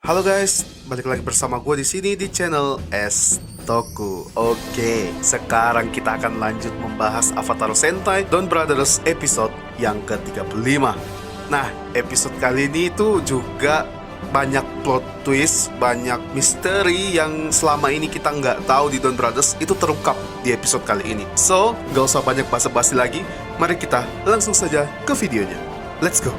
Halo guys, balik lagi bersama gue di sini di channel S Toku. Oke, sekarang kita akan lanjut membahas Avatar Sentai Don Brothers episode yang ke-35. Nah, episode kali ini tuh juga banyak plot twist, banyak misteri yang selama ini kita nggak tahu di Don Brothers itu terungkap di episode kali ini. So, nggak usah banyak basa-basi lagi, mari kita langsung saja ke videonya. Let's go!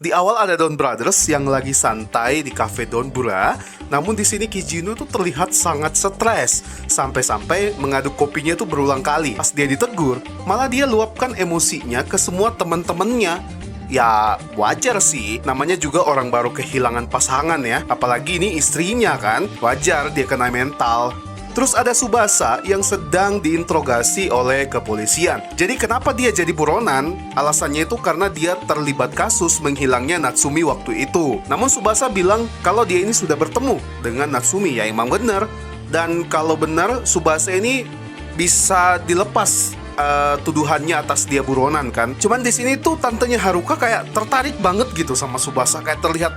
Di awal ada Don Brothers yang lagi santai di cafe Don Bura. Namun di sini Kijino tuh terlihat sangat stres, sampai-sampai mengaduk kopinya tuh berulang kali. Pas dia ditegur, malah dia luapkan emosinya ke semua teman-temannya. Ya wajar sih, namanya juga orang baru kehilangan pasangan ya. Apalagi ini istrinya kan, wajar dia kena mental. Terus ada Tsubasa yang sedang diinterogasi oleh kepolisian. Jadi kenapa dia jadi buronan? Alasannya itu karena dia terlibat kasus menghilangnya Natsumi waktu itu. Namun Tsubasa bilang kalau dia ini sudah bertemu dengan Natsumi. Ya emang bener. Dan kalau benar Tsubasa ini bisa dilepas tuduhannya atas dia buronan kan. Cuman di sini tuh tantenya Haruka kayak tertarik banget gitu sama Tsubasa. Kayak terlihat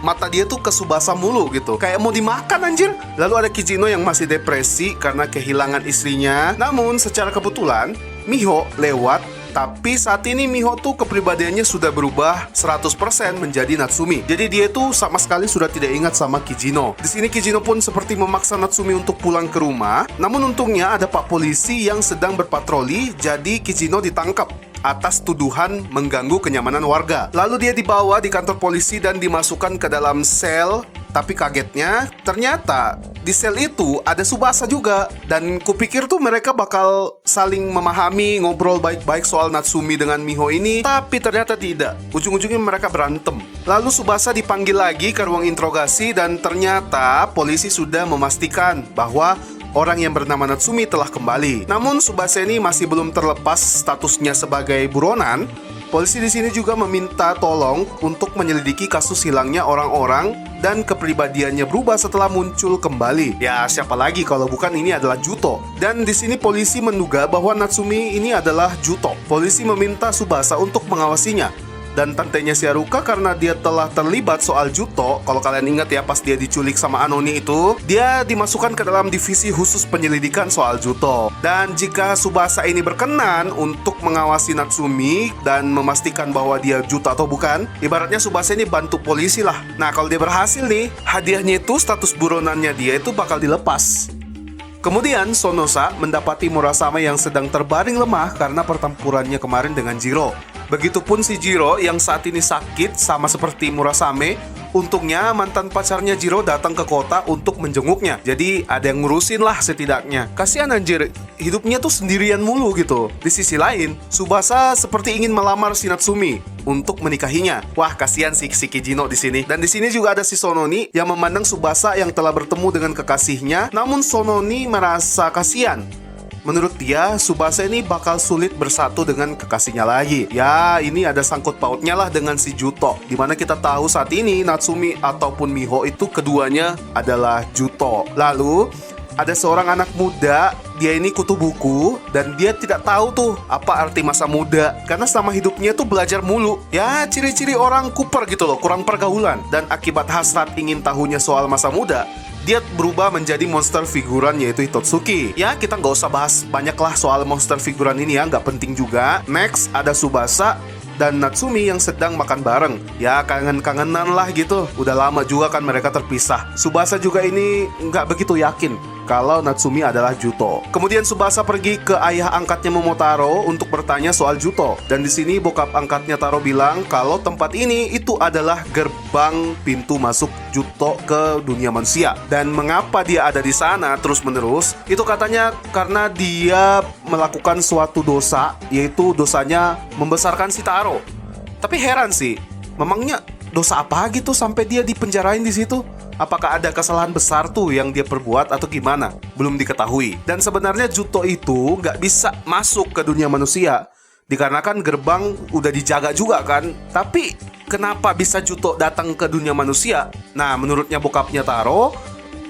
mata dia tuh ke Tsubasa mulu gitu, kayak mau dimakan anjir. Lalu ada Kijino yang masih depresi karena kehilangan istrinya. Namun secara kebetulan Miho lewat. Tapi saat ini Miho tuh kepribadiannya sudah berubah 100% menjadi Natsumi. Jadi dia tuh sama sekali sudah tidak ingat sama Kijino. Di sini Kijino pun seperti memaksa Natsumi untuk pulang ke rumah. Namun untungnya ada pak polisi yang sedang berpatroli, jadi Kijino ditangkap atas tuduhan mengganggu kenyamanan warga. Lalu dia dibawa di kantor polisi dan dimasukkan ke dalam sel. Tapi kagetnya, ternyata di sel itu ada Tsubasa juga. Dan kupikir tuh mereka bakal saling memahami, ngobrol baik-baik soal Natsumi dengan Miho ini. Tapi ternyata tidak. Ujung-ujungnya mereka berantem. Lalu Tsubasa dipanggil lagi ke ruang interogasi. Dan ternyata polisi sudah memastikan bahwa orang yang bernama Natsumi telah kembali. Namun Tsubasa ini masih belum terlepas statusnya sebagai buronan. Polisi di sini juga meminta tolong untuk menyelidiki kasus hilangnya orang-orang dan kepribadiannya berubah setelah muncul kembali. Ya, siapa lagi kalau bukan ini adalah Juto. Dan di sini polisi menduga bahwa Natsumi ini adalah Juto. Polisi meminta Tsubasa untuk mengawasinya. Dan tantenya si Haruka karena dia telah terlibat soal Juto. Kalau kalian ingat ya pas dia diculik sama Anoni itu, dia dimasukkan ke dalam divisi khusus penyelidikan soal Juto. Dan jika Tsubasa ini berkenan untuk mengawasi Natsumi dan memastikan bahwa dia Juto atau bukan, ibaratnya Tsubasa ini bantu polisi lah. Nah kalau dia berhasil nih, hadiahnya itu status buronannya dia itu bakal dilepas. Kemudian Sonosa mendapati Murasame yang sedang terbaring lemah karena pertempurannya kemarin dengan Jiro. Begitupun si Jiro yang saat ini sakit sama seperti Murasame. Untungnya mantan pacarnya Jiro datang ke kota untuk menjenguknya. Jadi ada yang ngurusin lah setidaknya. Kasihan anjir, hidupnya tuh sendirian mulu gitu. Di sisi lain, Tsubasa seperti ingin melamar si Natsumi untuk menikahinya. Wah, kasihan si Kijino di sini. Dan di sini juga ada si Sononi yang memandang Tsubasa yang telah bertemu dengan kekasihnya. Namun Sononi merasa kasihan. Menurut dia, Tsubasa ini bakal sulit bersatu dengan kekasihnya lagi. Ya, ini ada sangkut pautnya lah dengan si Juto. Dimana kita tahu saat ini Natsumi ataupun Miho itu keduanya adalah Juto. Lalu, ada seorang anak muda, dia ini kutu buku. Dan dia tidak tahu tuh apa arti masa muda. Karena selama hidupnya tuh belajar mulu. Ya, ciri-ciri orang kuper gitu loh, kurang pergaulan. Dan akibat hasrat ingin tahunya soal masa muda, dia berubah menjadi monster figuran yaitu Hitotsuki. Ya kita nggak usah bahas banyak lah soal monster figuran ini ya, nggak penting juga. Next ada Tsubasa dan Natsumi yang sedang makan bareng. Ya kangen-kangenan lah gitu. Udah lama juga kan mereka terpisah. Tsubasa juga ini nggak begitu yakin kalau Natsumi adalah Juto. Kemudian Tsubasa pergi ke ayah angkatnya Momotaro untuk bertanya soal Juto. Dan di sini bokap angkatnya Taro bilang kalau tempat ini itu adalah gerbang pintu masuk Juto ke dunia manusia. Dan mengapa dia ada di sana terus-menerus? Itu katanya karena dia melakukan suatu dosa, yaitu dosanya membesarkan si Taro. Tapi heran sih, memangnya dosa apa gitu sampai dia dipenjarain di situ? Apakah ada kesalahan besar tuh yang dia perbuat atau gimana? Belum diketahui. Dan sebenarnya Juto itu nggak bisa masuk ke dunia manusia dikarenakan gerbang udah dijaga juga kan. Tapi kenapa bisa Juto datang ke dunia manusia? Nah menurutnya bokapnya Taro,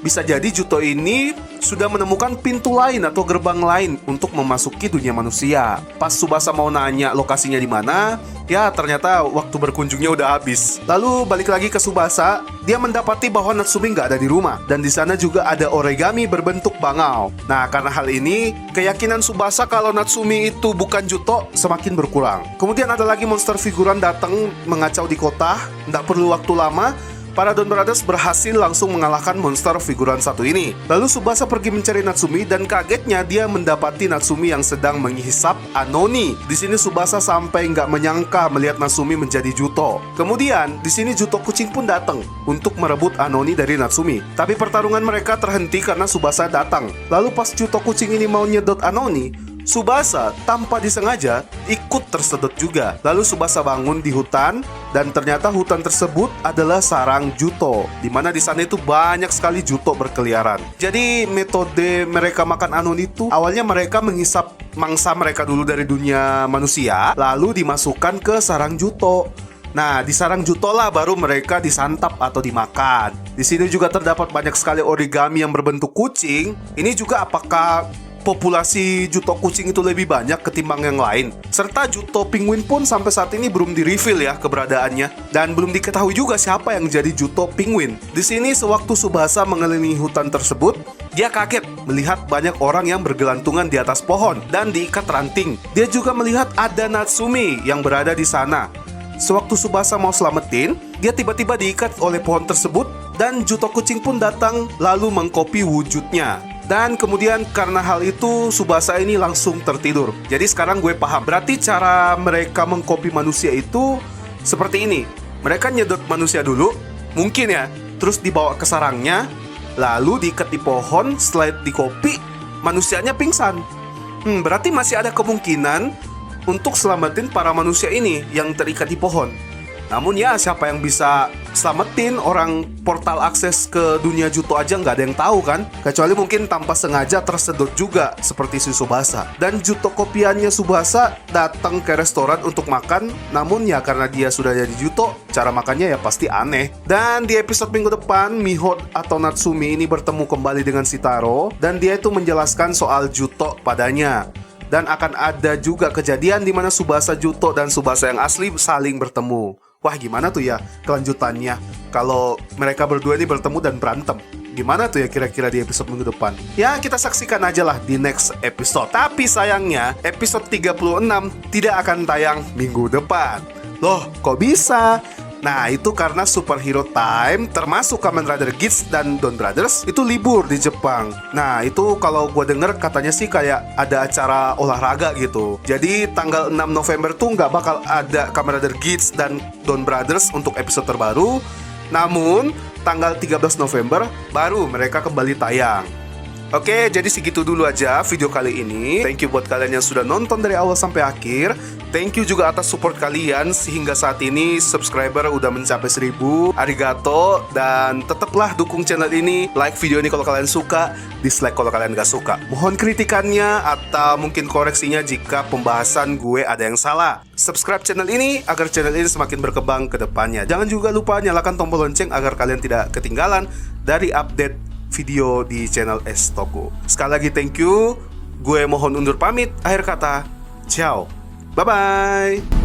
bisa jadi Juto ini sudah menemukan pintu lain atau gerbang lain untuk memasuki dunia manusia. Pas Tsubasa mau nanya lokasinya di mana, ya ternyata waktu berkunjungnya udah habis. Lalu balik lagi ke Tsubasa, dia mendapati bahwa Natsumi nggak ada di rumah. Dan di sana juga ada origami berbentuk bangau. Nah, karena hal ini, keyakinan Tsubasa kalau Natsumi itu bukan Juto semakin berkurang. Kemudian ada lagi monster figuran datang mengacau di kota. Nggak perlu waktu lama, para Don Brothers berhasil langsung mengalahkan monster figuran satu ini. Lalu Tsubasa pergi mencari Natsumi dan kagetnya dia mendapati Natsumi yang sedang menghisap Anoni. Di sini Tsubasa sampai nggak menyangka melihat Natsumi menjadi Juto. Kemudian di sini Juto kucing pun datang untuk merebut Anoni dari Natsumi. Tapi pertarungan mereka terhenti karena Tsubasa datang. Lalu pas Juto kucing ini mau nyedot Anoni, Tsubasa tanpa disengaja ikut tersedot juga. Lalu Tsubasa bangun di hutan dan ternyata hutan tersebut adalah sarang Juto, di mana di sana itu banyak sekali Juto berkeliaran. Jadi metode mereka makan Anoni itu awalnya mereka menghisap mangsa mereka dulu dari dunia manusia, lalu dimasukkan ke sarang Juto. Nah, di sarang Juto lah baru mereka disantap atau dimakan. Di sini juga terdapat banyak sekali origami yang berbentuk kucing. Ini juga apakah populasi Juto kucing itu lebih banyak ketimbang yang lain? Serta Juto penguin pun sampai saat ini belum di-reveal ya keberadaannya, dan belum diketahui juga siapa yang jadi Juto penguin. Di sini sewaktu Tsubasa mengelilingi hutan tersebut, dia kaget melihat banyak orang yang bergelantungan di atas pohon dan diikat ranting. Dia juga melihat ada Natsumi yang berada di sana. Sewaktu Tsubasa mau selamatin, dia tiba-tiba diikat oleh pohon tersebut dan Juto kucing pun datang lalu mengkopi wujudnya. Dan kemudian karena hal itu Tsubasa ini langsung tertidur. Jadi sekarang gue paham, berarti cara mereka mengkopi manusia itu seperti ini. Mereka nyedot manusia dulu, mungkin ya, terus dibawa ke sarangnya, lalu diikat di pohon. Setelah dikopi, manusianya pingsan. Berarti masih ada kemungkinan untuk selamatin para manusia ini yang terikat di pohon. Namun ya, siapa yang bisa selamatin orang portal akses ke dunia Juto aja nggak ada yang tahu kan. Kecuali mungkin tanpa sengaja tersedot juga seperti si Tsubasa. Dan Juto kopiannya Tsubasa datang ke restoran untuk makan. Namun ya karena dia sudah jadi Juto, cara makannya ya pasti aneh. Dan di episode minggu depan, Miho atau Natsumi ini bertemu kembali dengan Shitaro. Dan dia itu menjelaskan soal Juto padanya. Dan akan ada juga kejadian di mana Tsubasa Juto dan Tsubasa yang asli saling bertemu. Wah, gimana tuh ya kelanjutannya kalau mereka berdua ini bertemu dan berantem? Gimana tuh ya kira-kira di episode minggu depan? Ya, kita saksikan aja lah di next episode. Tapi sayangnya episode 36 tidak akan tayang minggu depan. Loh, kok bisa? Nah, itu karena Superhero Time termasuk Kamen Rider Geats dan Don Brothers itu libur di Jepang. Nah, itu kalau gue denger katanya sih kayak ada acara olahraga gitu. Jadi tanggal 6 November tuh nggak bakal ada Kamen Rider Geats dan Don Brothers untuk episode terbaru. Namun tanggal 13 November baru mereka kembali tayang. Oke, jadi segitu dulu aja video kali ini. Thank you buat kalian yang sudah nonton dari awal sampai akhir. Thank you juga atas support kalian sehingga saat ini subscriber udah mencapai 1000. Arigato. Dan tetaplah dukung channel ini. Like video ini kalau kalian suka, dislike kalau kalian gak suka. Mohon kritikannya atau mungkin koreksinya jika pembahasan gue ada yang salah. Subscribe channel ini agar channel ini semakin berkembang ke depannya. Jangan juga lupa nyalakan tombol lonceng agar kalian tidak ketinggalan dari update video di channel Estoko. Sekali lagi thank you. Gue mohon undur pamit. Akhir kata, ciao. Bye-bye.